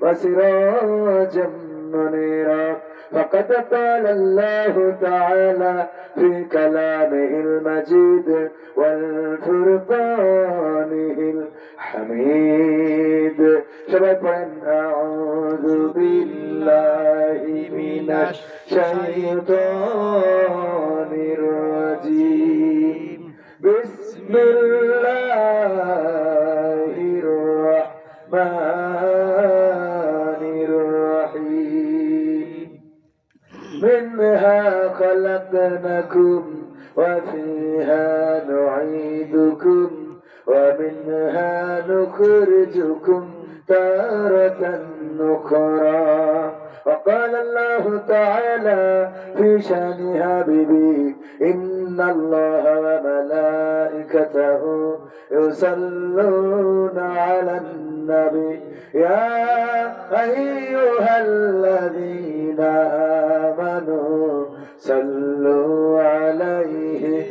وسراجا منيرا فقد قال الله تعالى في كلامه المجيد والفرقانه الحميد شبابا أعوذ بالله من الشيطان الرجيم بسم الله الرحمن الرحيم منها خلقناكم وفيها نعيدكم ومنها نخرجكم تارة أخرى وقال الله تعالى في شان حبيبي إن الله وملائكته يصلون على النبي يا أيها الذين آمنوا صلوا عليه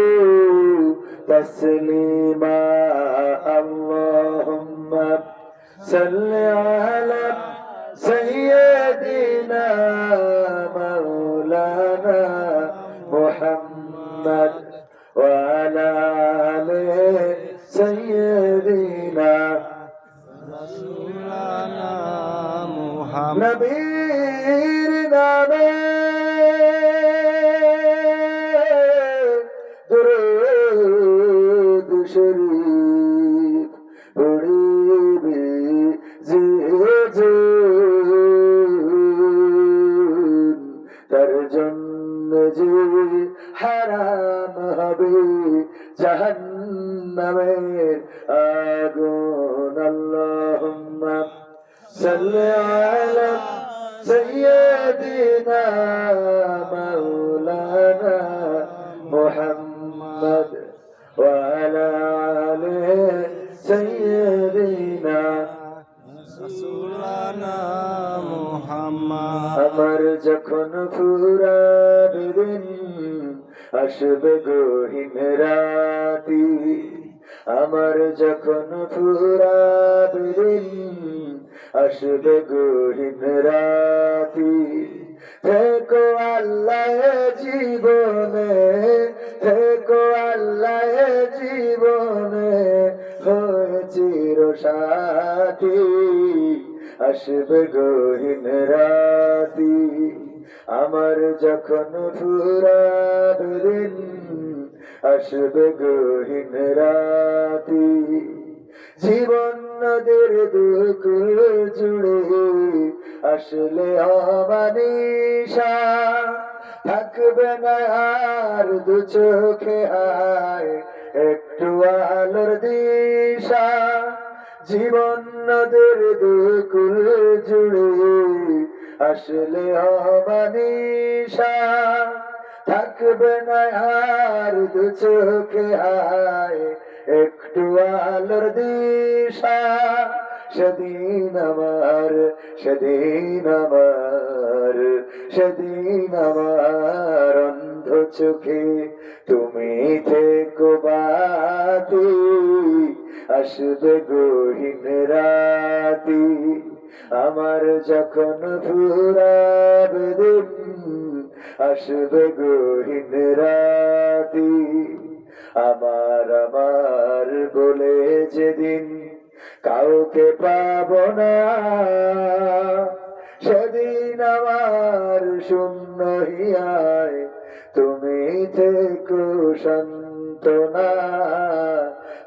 وسلموا تسليما اللهم صل على سيدنا مولانا محمد وعلى آله سيدنا رسولنا محمد نبير نامه درود شریف پڑھیبی زیجون در جن جی حرام হবে জাহান্নামের আগুন আল্লাহুম্মা সাল্লি আলা সাইয়্যিদিনা মাওলানা মুহাম্মদ ওয়া আলা আলিহি সাইয়্যিদিনা রাসূলুনা মুহাম্মদ আমার যখন ফুরাবে দিন আসবে গহীন রাতি আমার যখন ফুরাবে দিন আসবে গহীন রাতি থেকো আল্লাহ জীবনে থেকো আল্লাহ জীবনে হয়ে চির সাথী আসবে গহীন রাতি আমার যখন ফুরাবে দিন আসবে গহীন রাতি জীবন নদীর দুকুল জুড়ে আসলে অমানিশা থাকবে না আর দু চোখে হায় একটু আলোর দিশা জীবন নদীর দুকুল জুড়ে আসলে অমানিশা থাকবে না আর দু চোখে হায় একটু আলোর দিশা সেদিন আমার সেদিন আমার সেদিন আমার অন্ধ চোখে তুমি থেকো বাতি আসবে গহীন রাতি আমার যখন ফুরাবে দিন আসবে গহীন রাতি আমার আমার বলে যেদিন কাউকে পাবো না সেদিন আমার শূন্য হিয়ায় তুমি থেকো সান্ত্বনা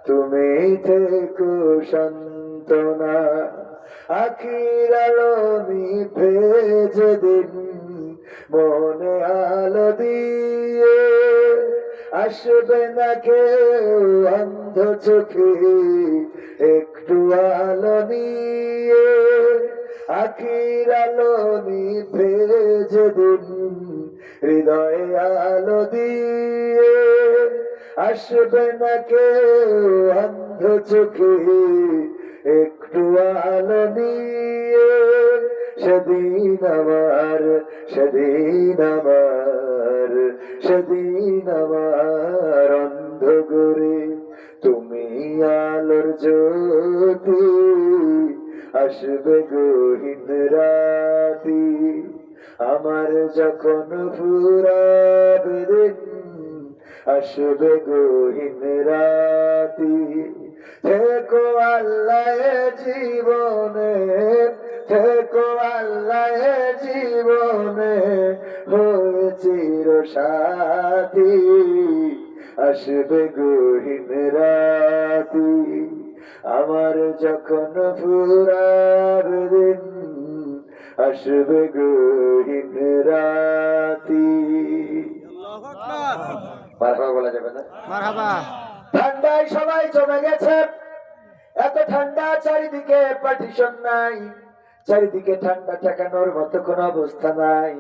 তুমি থেকো সান্ত্বনা আখির আলো নিভে যেদিন মনে আলো দিয়ে আসবে না কেউ অন্ধ চোখে একটু আলো নিয়ে আখির আলো নিভে যেদিন হৃদয়ে আলো দিয়ে আসবে না কেউ অন্ধ চোখে একটু আলো নিয়ে সেদিন আমার সেদিন আমার সেদিন আমার অন্ধ করে তুমি আলোর জ্যোতি, আসবে গহীন রাতি, আমার যখন ফুরাবে দিন, আসবে গহীন রাতি। থেকো আল্লাহ জীবনে, থেকো আল্লাহ জীবনে, হয়ে চির সাথী, আসবে গহীন রাতি, আমার যখন ফুরাবে দিন, আসবে গহীন রাতি। মারহাবা বলা যাবে না? মারহাবা। ঠান্ডায় সবাই জমে গেছে, এত ঠান্ডা, চারিদিকে পার্টিশন নাই, চারিদিকে ঠান্ডা ঠেকানোর মতো কোন অবস্থা নাই।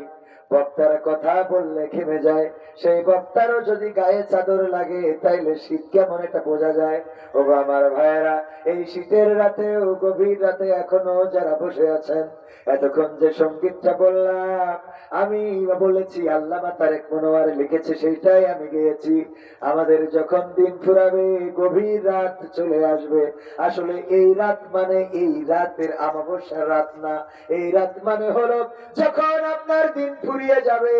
বক্তারা কথা বললে ঘেমে যায়, সেই বক্তারও যদি গায়ে চাদর লাগে তাইলে শীত কেমন এটা বোঝা যায়। ও আমার ভাইয়েরা, এই শীতের রাতেও, গভীর রাতে এখনো যারা বসে আছেন, এতক্ষণ যে সঙ্গীতটা বললাম, আমি বলেছি আল্লামা তারেক মনোয়ার লিখেছে, সেইটাই আমি গেয়েছি। আমাদের যখন দিন ফুরাবে, গভীর রাত চলে আসবে, আসলে এই রাত মানে এই রাতের অমাবস্যার রাত না, এই রাত মানে হলো যখন আপনার দিন ফুরিয়ে যাবে,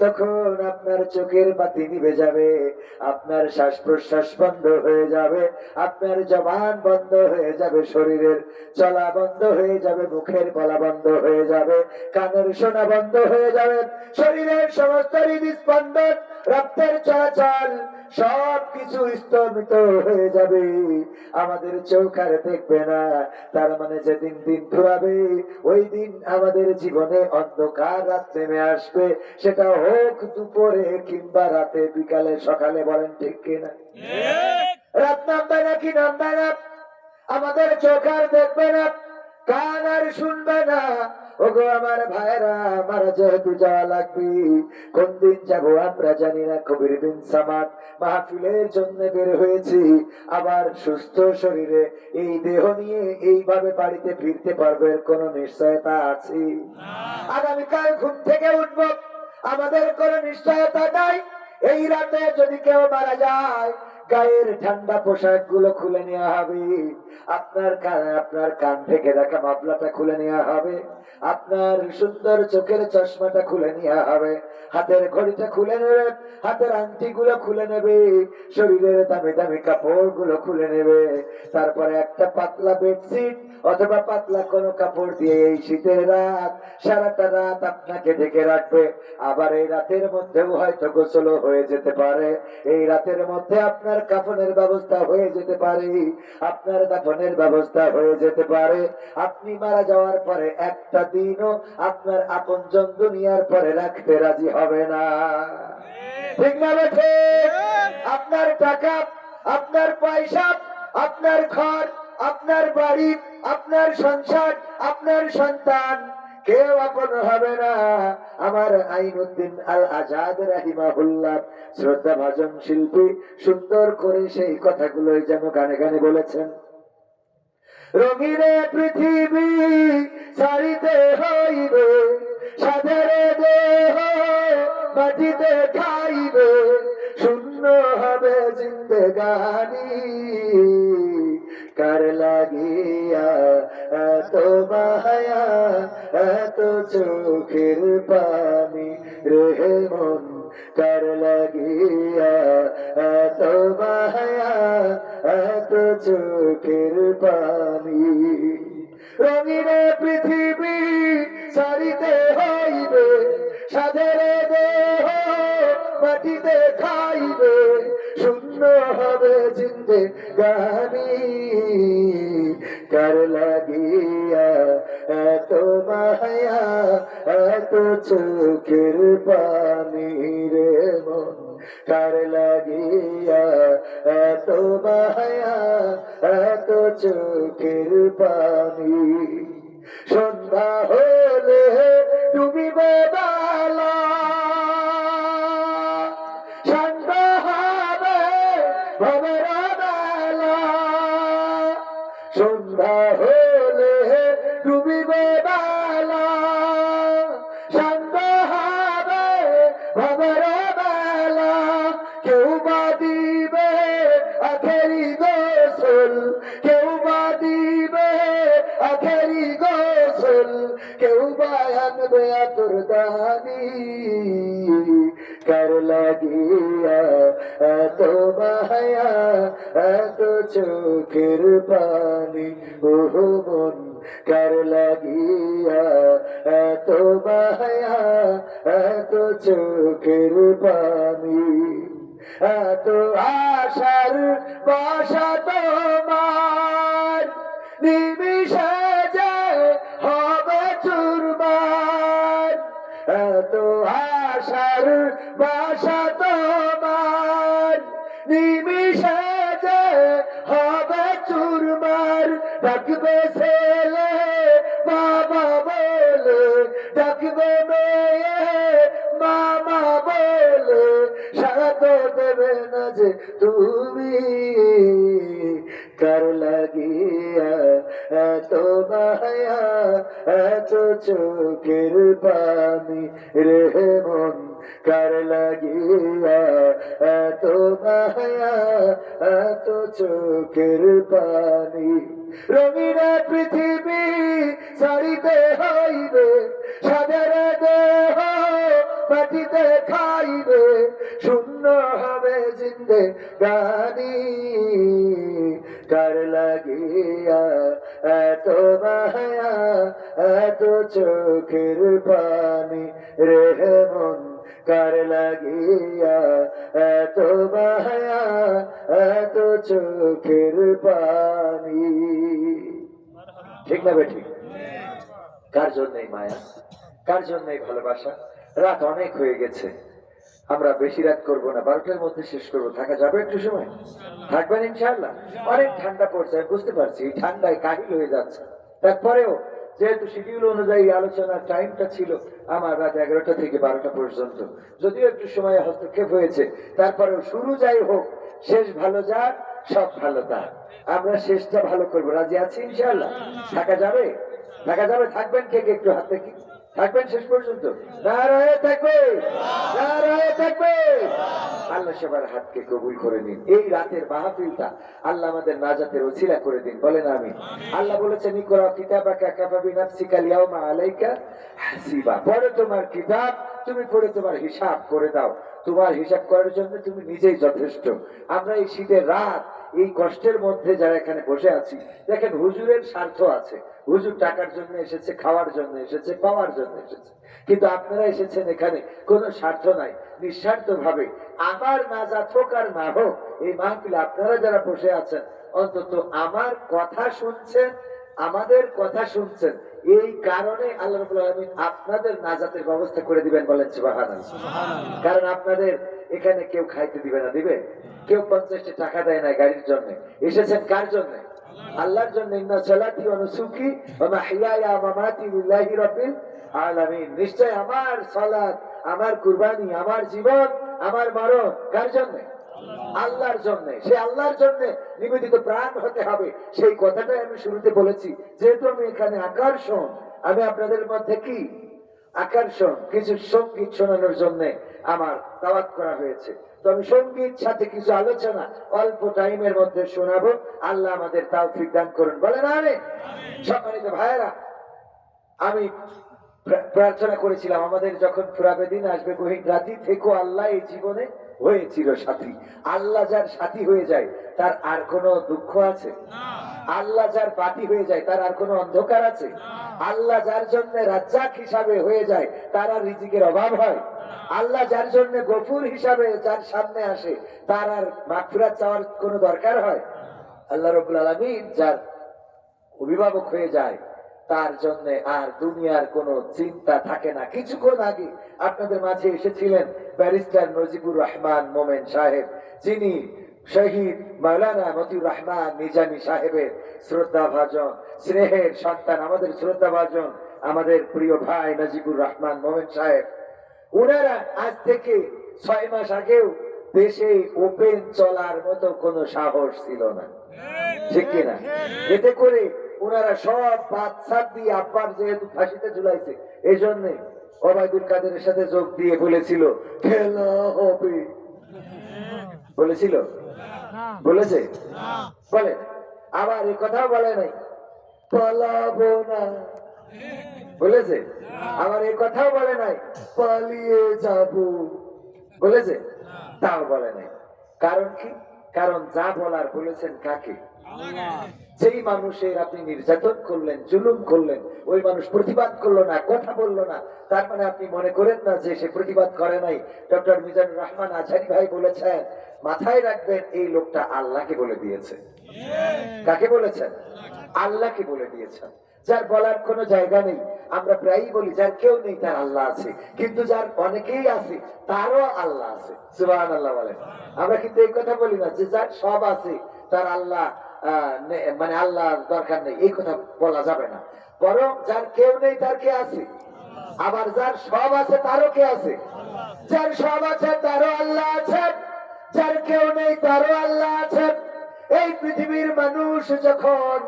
তখন আপনার চোখের বাতি নিভে যাবে, আপনার শ্বাস প্রশ্বাস বন্ধ হয়ে যাবে, আপনার জবান বন্ধ হয়ে যাবে, শরীরের চলা বন্ধ হয়ে যাবে, মুখের বলা বন্ধ হয়ে যাবে, কানের শোনা বন্ধ হয়ে যাবে, শরীরের সমস্ত হৃদস্পন্দন, রক্তের চলাচল সবকিছু স্তম্ভিত হয়ে যাবে, আমাদের চোখ আর দেখবে না। তার মানে যেদিন দিন ফুরাবে, ওই দিন আমাদের জীবনে অন্ধকার রাত নেমে আসবে, সেটা হোক দুপুরে কিংবা রাতে, বিকালে, সকালে, বলেন ঠিক কিনা? রাত নামবে না কি নামবে না, আমাদের চোখ আর দেখবে না, কান আর শুনবে না। ওগো আমার ভাইরা, মারা যেহেতু যাওয়া লাগবে, কোন দিন যাবো আমরা জানি না। কবির বিন সামাদ মাহফিলের জন্য বের হয়েছি, আবার সুস্থ শরীরে এই দেহ নিয়ে এইভাবে বাড়িতে ফিরতে পারবে এর কোনো নিশ্চয়তা আছে? আগামীকাল ঘুম থেকে উঠবো, আমাদের কোনো নিশ্চয়তা নাই। এই রাতে যদি কেউ মারা যায়, গায়ের ঠান্ডা পোশাক গুলো খুলে নেওয়া হবে, আপনার কান থেকে রাখা মাফলাটা খুলে নেওয়া হবে, আপনার সুন্দর চোখের চশমাটা খুলে নেওয়া হবে, হাতের ঘড়িটা খুলে নেবে, হাতের আংটি গুলো খুলে নেবে, শরীরের দামি দামি কাপড় গুলো খুলে নেবে, তারপরে একটা পাতলা বেডশিট অথবা পাতলা কোনো কাপড় দিয়ে এই শীতের রাত, সারাটা রাত আপনাকে ঢেকে রাখবে। আবার এই রাতের মধ্যেও হয়তো গোসল হয়ে যেতে পারে, এই রাতের মধ্যে আপনার কাফনের ব্যবস্থা হয়ে যেতে পারে, আপনার দাফনের ব্যবস্থা হয়ে যেতে পারে। আপনি মারা যাওয়ার পরে একটা দিনও আপনার আপনজন দুনিয়ার পরে রাখতে রাজি হবে না, ঠিক না বেঠে? আপনার টাকা, আপনার পয়সা, আপনার ঘর, আপনার বাড়ি, আপনার সংসার, আপনার সন্তান, কেউ আপন হবে না। আমার আইনুদ্দিন আল আজাদ রাহিমাহুল্লাহ, শ্রদ্ধা ভাজন শিল্পী, সুন্দর করে সেই কথাগুলোই যেন গানে গানে বলেছেন। রঙিনে পৃথিবী ছাড়িতে হইবে, সাধের দেহ মাটিতে খাইবে, শূন্য হবে জিন্দেগানি, কার লাগিয়া এত মায়া, এত চোখের পানি রে মন, কার লাগিয়া এত মায়া, এত চোখের পানি। রঙিনে পৃথিবী ছাড়িতে হইবে, সাধের দেহ মাটিতে খাইবে, শূন্য হবে জিন্দেগানি, কার লাগিয়া এত মায়া, এত চোখের পানি রে মন, কার লাগিয়া এত মায়া, এত চোখের পানি। সন্ধ্যা হলে ডুবিবে বেলা, সন্ধ্যা হবে ভবের বেলা, সন্ধ্যা হলে ডুবিবে বেলা, সন্ধ্যা হবে ভবের বেলা, কেউ বা দিবে আখেরি আখেরি গোসল কেউ বা আনবে আতর দানি কার লাগিয়া এত মায়া এত চোখের পানি ও মন কার লাগিয়া এত মায়া এত চোখের পানি এত আশার বাসা তোমার নিমিষে যে হবে চুরমার এত আশার বাসা তোমার নিমিষে যে হবে চুরমার ডাকবে ছেলে বাবা বলে ডাকবে মেয়ে মামা বলে সারা তো দেবে না যে তুমি কার লাগিয়া এত মায়া এত চোখের পানি রে মন কার লাগিয়া এত মায়া এত চোখের পানি রঙিন পৃথিবী ছাড়িতে হইবে সাদের দেহ মাটিতে খাইবে শূন্য হবে জিন্দে গানি কার লাগিয়া এত মায়া এত চোখের পানি রে মন কার লাগিয়া এত মায়া এত চোখের পানি ঠিক না বেঠিক কার জন্যই মায়া কার জন্যই ভালোবাসা রাত অনেক হয়ে গেছে আমরা বেশি রাত করবো না 12টার মধ্যে শেষ করবো থাকা যাবে একটু সময় থাকবেন ইনশাআল্লাহ অনেক ঠান্ডা পড়ছে আমি বুঝতে পারছি এই ঠান্ডায় কাহিল হয়ে যাচ্ছে তারপরেও যেহেতু শিডিউল অনুযায়ী আলোচনার টাইমটা ছিল আমার রাত 11টা থেকে 12টা পর্যন্ত যদিও একটু সময় হস্তক্ষেপ হয়েছে তারপরেও শুরু যাই হোক শেষ ভালো যাক সব ভালো তার আমরা শেষটা ভালো করবো রাজি আছি ইনশাআল্লাহ থাকা যাবে থাকবেন কে কে একটু হাত দেখি থাকবেন শেষ পর্যন্ত নারায়ে তাকবীর নারায়ে তাকবীর আল্লাহ সবার হাতকে কবুল করে নিন এই রাতের মাহফিলটা আল্লাহ আমাদের নাজাতের ওসিলা করে দিন বলেন আমিন আল্লাহ বলেছেন ইকরা কিতাবাকা কাফা বিনাফসিকা আল-ইয়াওমা আলাইকা হাসিবা পড়ো তোমার কিতাব তুমি পড়ে তোমার হিসাব করে দাও তোমার হিসাব করার জন্য তুমি নিজেই যথেষ্ট আমরা এই শীতের রাত এই কষ্টের মধ্যে যারা এখানে বসে আছি দেখেন হুজুরের স্বার্থ আছে হুজুর টাকার জন্য এসেছে খাওয়ার জন্য এসেছে পাওয়ার জন্য এসেছে কিন্তু আপনারা এসেছেন এখানে কোনো স্বার্থ নাই নিঃস্বার্থ ভাবে আমার নাজাত হোক আর না হোক এই মাহফিলে আপনারা যারা বসে আছেন অন্তত আমার কথা শুনছেন আমাদের কথা শুনছেন এই কারণে আল্লাহ রাব্বুল আলামিন আপনাদের নাজাতের ব্যবস্থা করে দিবেন বলেন সুবহানাল্লাহ কারণ আপনাদের এখানে কেউ খাইতে দিবে না দিবে কেউ 50 টাকা দেয় না গাড়ির জন্য এসেছেন কার জন্য আল্লাহর জন্য ইন্না সালাতি ওয়া নুসুকি ওয়া মাহইয়ায়া ওয়া মামাতি লিল্লাহি রাব্বিল আলামিন নিশ্চয় আমার সালাত আমার কুরবানি আমার জীবন আমার মরণ কার জন্য আল্লাহর জন্য সে আল্লাহর জন্য নিবেদিত প্রাণ হতে হবে সেই কথাটাই আমি শুরুতে বলেছি যেহেতু আমি এখানে আকর্ষণ আমি আপনাদের মধ্যে কি আকর্ষণ কিছু সঙ্গীত শোনানোর জন্য আমার দাওয়াত করা হয়েছে তো আমি সঙ্গীত সাথে কিছু আলোচনা অল্প টাইমের মধ্যে শোনাবো আল্লাহ আমাদের তৌফিক দান করুন বলেন আমিন সম্মানিত ভাইয়েরা আমি প্রার্থনা করেছিলাম আমাদের যখন ফুরাবে দিন আসবে গহীন রাতি থেকো আল্লাহ এই জীবনে হয়েছিল সাথী আল্লাহ যার সাথী হয়ে যায় তার আর কোনো দুঃখ আছে আল্লাহ যার বাতি হয়ে যায় তার আর কোনো অন্ধকার আছে আল্লাহ যার জন্য রাজ্জাক হিসাবে হয়ে যায় তার আর রিজিকের অভাব হয় আল্লাহ যার জন্য গফুর হিসাবে যার সামনে আসে তার আর মাগফিরাত চাওয়ার কোনো দরকার হয় আল্লাহ রাব্বুল আলামিন যার অভিভাবক হয়ে যায় তার জন্য আর দুনিয়ার কোনো চিন্তা থাকে না কিছুক্ষণ আগে আপনাদের মাঝে এসেছিলেন ব্যারিস্টার নজিবুর রহমান মোমেন সাহেব যিনি শহীদ মাওলানা মতিউর রহমান নিজামী সাহেবের শ্রদ্ধাভাজন স্নেহের সন্তান আমাদের শ্রদ্ধাভাজন আমাদের প্রিয় ভাই নজিবুর রহমান মোমেন সাহেব ওনারা আজ থেকে 6 মাস আগেও দেশে ওপেন চলার মতো কোনো সাহস ছিল না ঠিক কিনা এতে করে ওনারা সব বাদশাহ দিয়ে আব্বার যেহেতু ফাঁসিতে ঝুলাইছে এই জন্য ওবায়দুল কাদেরের সাথে যোগ দিয়ে বলেছিল খেলা হবে বলেছিল বলেছে বলে আবার এই কথাও বলে নাই পালাবো না বলেছে, আবার এই কথাও বলে নাই পালিয়ে যাব বলেছে, তাও বলে নাই। কারণ কি? কারণ যা বলার বলেছেন কাকে? যেই মানুষের আপনি নির্যাতন করলেন, জুলুম করলেন, ওই মানুষ প্রতিবাদ করলো না, কথা বললো না, তার মানে আপনি মনে করেন না যে সে প্রতিবাদ করে নাই। ডক্টর মিজানুর রহমান আজহারী ভাই বলেছেন, মাথায় রাখবেন এই লোকটা আল্লাহকে বলে দিয়েছে। কাকে বলেছেন? আল্লাহকে বলে দিয়েছেন। যার বলার কোনো জায়গা নেই, আমরা প্রায়ই বলি যার কেউ নেই তার আল্লাহ আছে, কিন্তু যার অনেকেই আছে তারও আল্লাহ আছে। সুবহানাল্লাহ বলেন। আমরা কিন্তু এই কথা বলি না যে যার সব আছে তার আল্লাহ মানে আল্লাহ দরকার নেই, এই কথা বলা যাবে না। বরং যার কেউ নেই তার কে আছে, আবার যার সব আছে তারও কে আছে। যার সব আছে তারও আল্লাহ আছে, যার কেউ নেই তারও আল্লাহ আছে। এই পৃথিবীর মানুষ যখন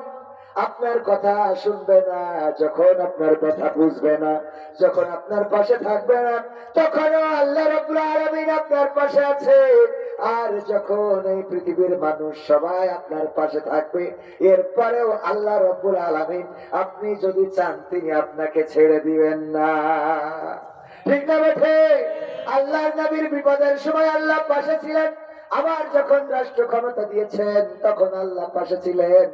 আপনার কথা শুনবে না, যখন আপনার কথা বুঝবে না, যখন আপনার পাশে থাকবে না, তখনও আল্লাহ রাব্বুল আলামিন আপনার পাশে আছে। আর যখন এই পৃথিবীর মানুষ সবাই আপনার পাশে থাকবে, এরপরেও আল্লাহ রাব্বুল আলামিন আপনি যদি চান তিনি আপনাকে ছেড়ে দিবেন না। ঠিক না বেঠে? আল্লাহর নবীর বিপদের সময় আল্লাহ পাশে ছিলেন, আবার যখন রাষ্ট্র ক্ষমতা দিয়েছেন তখন আল্লাহ পাশে ছিলেন।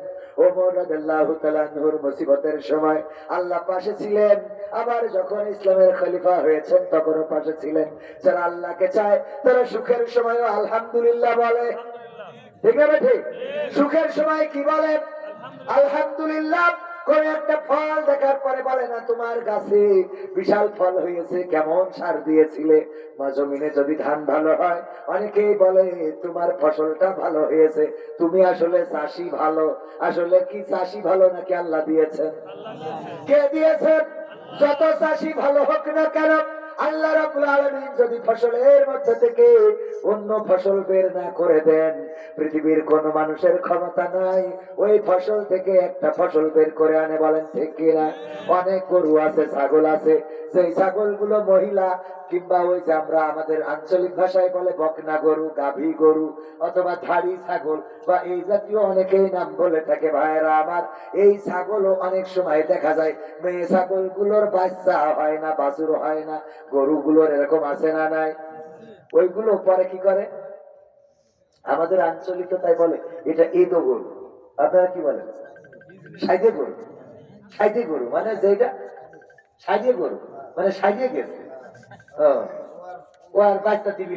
ওমর রাদিয়াল্লাহু তাআলা আনহুর মুসিবতের সময় আল্লাহ পাশে ছিলেন, আবার যখন ইসলামের খলিফা হয়েছেন তখনও পাশে ছিলেন। যারা আল্লাহকে চায় তারা সুখের সময়ও আলহামদুলিল্লাহ বলে। ঠিক না ঠিক? সুখের সময় কি বলে? আলহামদুলিল্লাহ। কোন একটা ফল দেখার পরে বলে না তোমার গাছে বিশাল ফল হয়েছে, কেমন সার দিয়েছিলে, জমিনে যদি ধান ভালো হয় অনেকেই বলে তোমার ফসলটা ভালো হয়েছে, তুমি আসলে চাষি ভালো। আসলে কি চাষি ভালো নাকি আল্লাহ দিয়েছেন? কে দিয়েছেন? যত চাষি ভালো হোক না কেন, আল্লাহ রাব্বুল আলামিন যদি ফসলের মধ্যে থেকে অন্য ফসল বের না করে দেন, পৃথিবীর কোন মানুষের ক্ষমতা নাই ওই ফসল থেকে একটা ফসল বের করে আনে। বলেন ঠিক কিনা? অনেক গরু আছে, ছাগল আছে, সেই ছাগলগুলো মহিলা কিংবা ওই যে আমরা আমাদের আঞ্চলিক ভাষায় বলে বকনা গরু, গাভী গরু অথবা ধাড়ি ছাগল বা এই জাতীয় অনেকেই নাম বলে থাকে। ভাইয়েরা আমার, এই ছাগলও অনেক সময় দেখা যায় মেয়ে ছাগলগুলোর বাচ্চা হয় না, বাছুর হয় না। গরুগুলোর এরকম আছে না নাই? ওইগুলো পরে কি করে আমাদের আঞ্চলিকতায় বলে এটা এদো গরু। আপনারা কি বলেন? সাইদে গরু। সাইদে গরু মানে যেটা সাইদে গরু মানে সাইদে গেছে, ও আর বাচ্চা দিবি